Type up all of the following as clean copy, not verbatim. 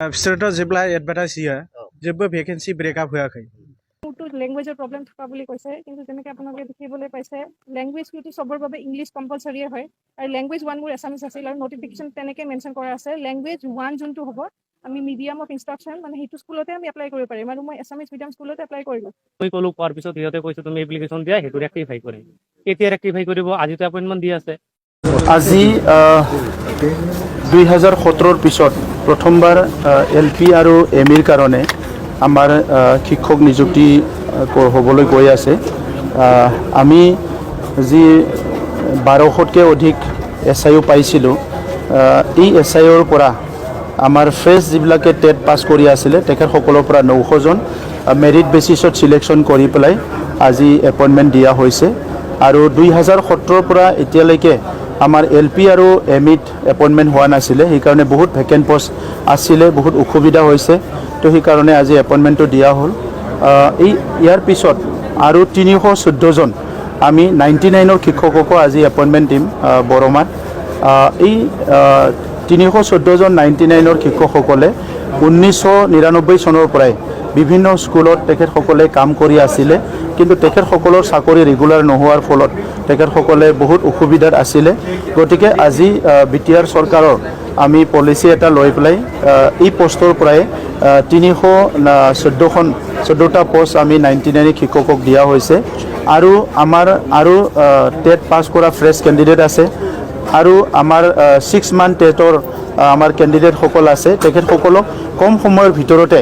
बिसोरथ' जेब्ला एडभार्टाइज होयो जेबो भेकेन्सि ब्रेकआप होआखै। ল্যাঙ্গুৱেজৰ প্ৰব্লেম থকা বুলি কৈছে, কিন্তু যেনেকৈ আপোনালোকে দেখিবলৈ পাইছে ল্যাঙ্গুৱেজটো চবৰ বাবে ইংলিছ কম্পালচৰিয়ে হয়, আৰু ল্যাঙ্গুৱেজ 1 মোৰ এছামিছ আছিল, আৰু নটিফিকেশ্যন তেনেকৈ মেনশ্যন কৰা আছে ল্যাঙ্গুৱেজ 1 যোনটো হ'ব আমি মিডিয়াম অফ ইনষ্ট্ৰাকশ্যন মানে সেইটো স্কুলতে আমি এপ্লাই কৰিব পাৰিম, আৰু মই এছামিছ মিডিয়াম স্কুলতে এপ্লাই কৰিলোঁ। মই ক'লো কোৱাৰ পিছত সিহঁতে কৈছে তুমি এপ্লিকেশ্যন দিয়া, সেইটো ৰেক্টিফাই কৰিম। কেতিয়া ৰেক্টিফাই কৰিব? আজিতো এপইণ্টমেণ্ট দি আছে। আজি 2017 পিছত প্ৰথমবাৰ LP আৰু ME কাৰণে আমাৰ শিক্ষক নিযুক্তি হ'বলৈ গৈ আছে। আমি যি 1200তকৈ অধিক SIO পাইছিলোঁ, এই SIOৰ পৰা আমাৰ ফ্ৰেছ যিবিলাকে টেট পাছ কৰি আছিলে তেখেতসকলৰ পৰা 900 জন মেৰিট বেচিছত চিলেকশ্যন কৰি পেলাই আজি এপইণ্টমেণ্ট দিয়া হৈছে। আৰু 2017 পৰা এতিয়ালৈকে আমাৰ LP আৰু MEত এপইণ্টমেণ্ট হোৱা নাছিলে, সেইকাৰণে বহুত ভেকেণ্ট পষ্ট আছিলে, বহুত অসুবিধা হৈছে। তো সেইকাৰণে আজি এপইণ্টমেণ্টটো দিয়া হ'ল। ইয়াৰ পিছত আৰু 314 জন আমি 99ৰ শিক্ষককো আজি এপইণ্টমেণ্ট দিম বৰমাত। এই 314 জন 99ৰ শিক্ষকসকলে 1999 চনৰ পৰাই বিভিন্ন স্কুলত তেখেতসকলে কাম কৰি আছিলে, কিন্তু তেখেতসকলৰ চাকৰি ৰেগুলাৰ নোহোৱাৰ ফলত তেখেতসকলে বহুত অসুবিধাত আছিলে। গতিকে আজি BTR চৰকাৰৰ আমি পলিচি এটা লৈ পেলাই এই পোষ্টৰ পৰাই 314টা পোষ্ট আমি 99 শিক্ষকক দিয়া হৈছে। আৰু আমাৰ আৰু টেট পাছ কৰা ফ্ৰেছ কেণ্ডিডেট আছে, আৰু আমাৰ 6 মান্থ টেটৰ আমাৰ কেণ্ডিডেটসকল আছে। তেখেতসকলক কম সময়ৰ ভিতৰতে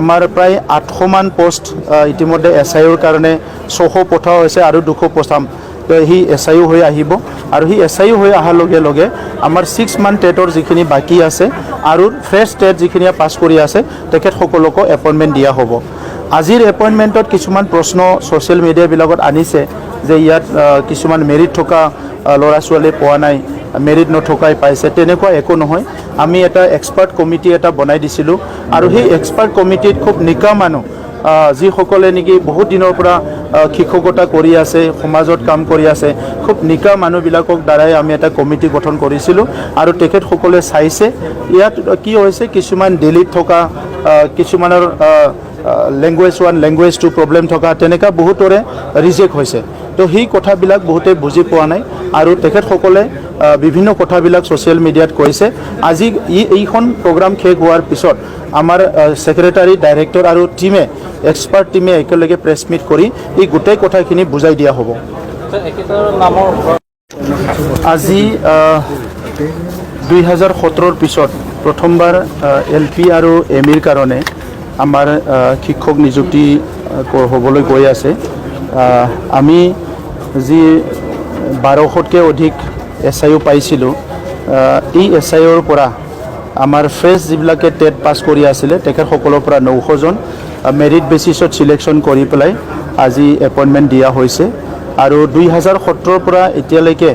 আমাৰ প্ৰায় 800 মান পোষ্ট ইতিমধ্যে SIOৰ কাৰণে 600 পঠোৱা হৈছে, আৰু 200 পঠাম। সি SIO হৈ আহিব, আৰু সি SIO হৈ অহাৰ লগে লগে আমাৰ 6 মান্থ টেটৰ যিখিনি বাকী আছে আৰু ফ্ৰেছ টেট যিখিনি পাছ কৰি আছে তেখেতসকলকো এপইণ্টমেণ্ট দিয়া হ'ব। আজিৰ এপইণ্টমেণ্টত কিছুমান প্ৰশ্ন ছ'চিয়েল মিডিয়াবিলাকত আনিছে যে ইয়াত কিছুমান মেৰিট থকা ল'ৰা ছোৱালী পোৱা নাই, মেৰিট নথকাই পাইছে। তেনেকুৱা একো নহয়। আমি এটা এক্সপাৰ্ট কমিটি এটা বনাই দিছিলোঁ, আৰু সেই এক্সপাৰ্ট কমিটিত খুব নিকা মানুহ যিসকলে নেকি বহুত দিনৰ পৰা শিক্ষকতা কৰি আছে, সমাজত কাম কৰি আছে, খুব নিকা মানুহবিলাকক দ্বাৰাই আমি এটা কমিটি গঠন কৰিছিলোঁ, আৰু তেখেতসকলে চাইছে ইয়াত কি হৈছে। কিছুমান দিল্লীত থকা, কিছুমানৰ ল্যাঙ্গুৱেজ 1 ল্যাঙ্গুৱেজ 2 প্ৰব্লেম থকা, তেনেকুৱা বহুতৰে ৰিজেক্ট হৈছে। তো সেই কথাবিলাক বহুতে বুজি পোৱা নাই, আৰু তেখেতসকলে বিভিন্ন কথাবিলাক ছ'চিয়েল মিডিয়াত কৈছে। আজি এইখন প্ৰগ্ৰাম শেষ হোৱাৰ পিছত আমাৰ ছেক্ৰেটাৰী, ডাইৰেক্টৰ আৰু এক্সপাৰ্ট টিমে একেলগে প্ৰেছ মিট কৰি এই গোটেই কথাখিনি বুজাই দিয়া হ'ব। আজি 2017 পিছত প্ৰথমবাৰ LP আৰু ME কাৰণে আমাৰ শিক্ষক নিযুক্তি হ'বলৈ গৈ আছে। আমি যি 1200তকৈ অধিক SIO পাইছিলোঁ, এই SIOৰ পৰা আমাৰ ফ্ৰেছ যিবিলাকে টেট পাছ কৰি আছিলে তেখেতসকলৰ পৰা 900 জন মেৰিট বেচিছত চিলেকশ্যন কৰি পেলাই আজি এপইণ্টমেণ্ট দিয়া হৈছে। আৰু 2017 পৰা এতিয়ালৈকে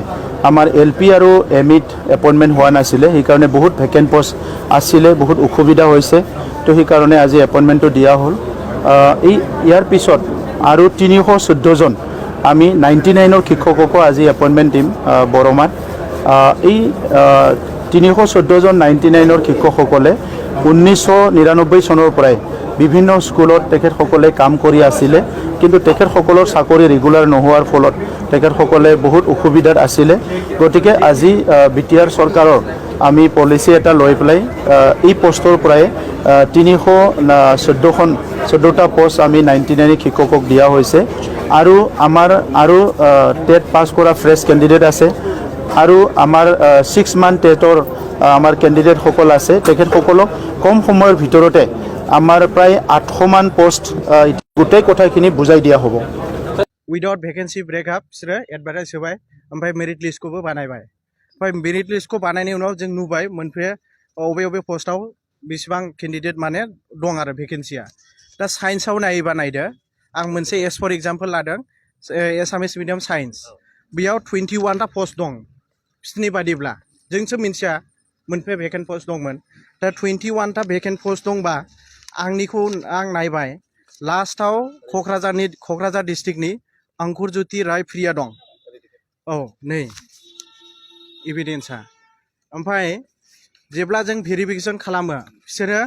আমাৰ LP আৰু MEত এপইণ্টমেণ্ট হোৱা নাছিলে, সেইকাৰণে বহুত ভেকেণ্ট পষ্ট আছিলে, বহুত অসুবিধা হৈছে। তো সেইকাৰণে আজি এপইণ্টমেণ্টটো দিয়া হ'ল। ইয়াৰ পিছত আৰু 314 জন আমি 99ৰ শিক্ষককো আজি এপইণ্টমেণ্ট দিম বৰমাত। এই 314 জন 99ৰ শিক্ষকসকলে 1999 চনৰ পৰাই বিভিন্ন স্কুলত তেখেতসকলে কাম কৰি আছিলে, কিন্তু তেখেতসকলৰ চাকৰি ৰেগুলাৰ নোহোৱাৰ ফলত তেখেতসকলে বহুত অসুবিধাত আছিলে। গতিকে আজি BTR চৰকাৰৰ আমি পলিচি এটা লৈ পেলাই এই পোষ্টৰ পৰাই 314টা পোষ্ট আমি 99 শিক্ষকক দিয়া হৈছে। আৰু আমাৰ আৰু টেট পাছ কৰা ফ্ৰেছ কেণ্ডিডেট আছে, আৰু আমাৰ 6 মান্থ টেটৰ আমাৰ কেণ্ডিডেটসকল আছে। তেখেতসকলক কম সময়ৰ ভিতৰতে আমাৰ প্ৰায় 800 মান পোষ্ট গোটেই কথাখিনি বুজাই দিয়া হ'ব। उइदाउट भेकेन्सि ब्रेकआप बिसोरो एडभार्टाइज होबाय, ओमफ्राय मेरिट लिस्टखौबो बानायबाय। ओमफ्राय मेरिट लिस्टखौ बानायनायनि उनाव जों नुबाय मोनफे अबे पोस्टआव बेसेबां केन्डिडेट माने दं आरो भेकेन्सिया। दा साइन्सआव नायोबा नायदो, आं मोनसे फर एग्जाम्पल लादों एसामिस मिडियाम साइन्स, बेयाव 21टा पोस्ट दं। बिसोरनि बादिब्ला जोंसो मिन्थिया मोनफे भेकेन्ट पोस्ट दंमोन। दा 21टा भेकेन्ट पोस्ट दंबा आं नायबाय लास्टआव क'क्राझार डिस्ट्रिक्टनि अंकुरज्योति राय प्रिया दं। औ नै एभिडेन्सआ। ओमफ्राय जेब्ला जों भेरिफिकेसन खालामो बिसोरो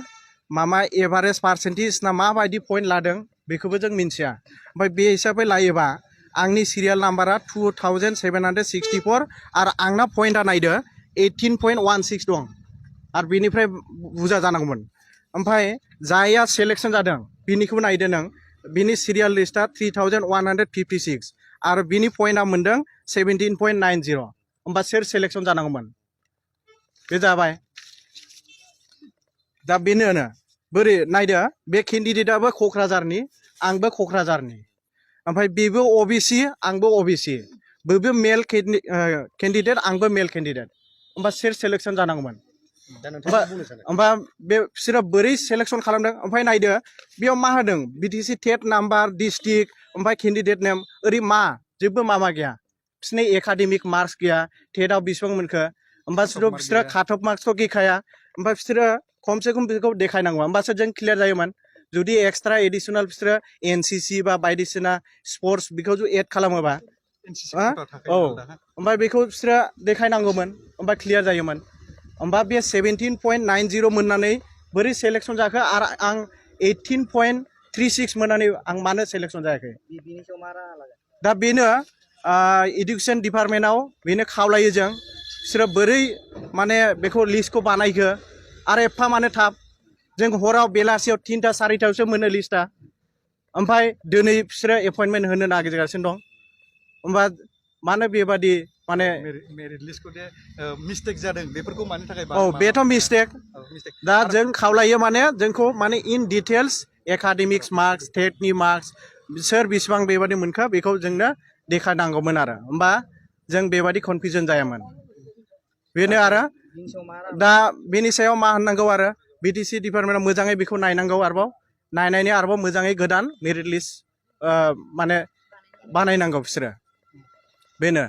मामा एभारेज पार्सेन्टेज ना माबायदि पइन्ट लादों बेखौबो जों मिन्थिया ओमफ्राय बे हिसाबै लायोबा आंनि सिरियाल नाम्बारा 2764 आरो आंना पइन्टआ नायदो 18.16 दं आरो बेनिफ्राय बुरजा जानांगौमोन ओमफ्राय जायहा सेलेक्सन जादों बिनिखौबो नायदो नों बिनि सिरियाल लिस्टआ 3156 आरो बिनि पइन्टआ मोन्दों 17.90 होमबा सोर सेलेक्सन जानांगौमोन बे जाबाय दा बेनो बोरै नायदो बे केन्डिडेटआबो क'क्राझारनि आंबो क'क्राझारनि ओमफ्राय बेबो अबिसि आंबो अबिसि बेबो मेल केन्डिडेट आंबो मेल केन्डिडेट होमबा सोर सेलेक्सन जानांगौमोन होमबा बे बिसोरो बोरै सेलेक्सन खालामदों ओमफ्राय नायदो बेयाव मा होदों बिटिसि टेट नाम्बार डिस्ट्रिक्ट ओमफ्राय केन्डिडेट नेम ओरै मा जेबो माबा गैया बिसोरनि एकाडेमिक मार्क्स गैया टेटआव बेसेबां मोनखो होमबा बिसोरो काट अफ मार्क्सखौ गैखाया ओमफ्राय बिसोरो खमसे खम बेखौ देखायनांगौ होमबासो जों क्लियार जायोमोन जुदि एक्सट्रा एडिसनेल बिसोरो एनसिसि बा बायदिसिना स्पर्ट्स बेखौ एड खालामोबा औ ओमफ्राय बेखौ बिसोरो देखायनांगौमोन होमबा क्लियार जायोमोन होमबा बे 17.90 मोननानै बोरै सेलेक्सन जाखो आरो आं 18.36 मोननानै आं मानो सेलेक्सन जायाखै दा बेनो इडुकेसन डिपार्टमेन्टआव बेनो खावलायो जों बिसोरो बोरै माने बेखौ लिस्टखौ बानायखो आरो एफा मानो थाब जों हराव बेलासियाव 3टा 4टायावसो मोनो लिस्टआ ओमफ्राय दिनै बिसोरो एपइन्टमेन्ट होनो नागिरगासिनो दं होमबा मानो बेबादि माने मेरिट लिस्टखौ दे मिस्टेक जादों बेफोरखौ मानि थाखाय औ बेथ' मिस्टेक दा जों खावलायो माने जोंखौ माने इन डिटेल्स एकाडेमिक्स मार्क्स टेटनि मार्क्स सोर बेसेबां बेबादि मोनखो बेखौ जोंनो देखायनांगौमोन आरो होमबा जों बेबादि कनफिउजन जायामोन बेनो आरो दा बेनि सायाव मा होननांगौ आरो बिटिसि डिपार्टमेन्टआ मोजाङै बेखौ नायनांगौ आरोबाव नायनायनि आरोबाव मोजाङै गोदान मेरिट लिस्ट माने बानायनांगौ बिसोरो बेनो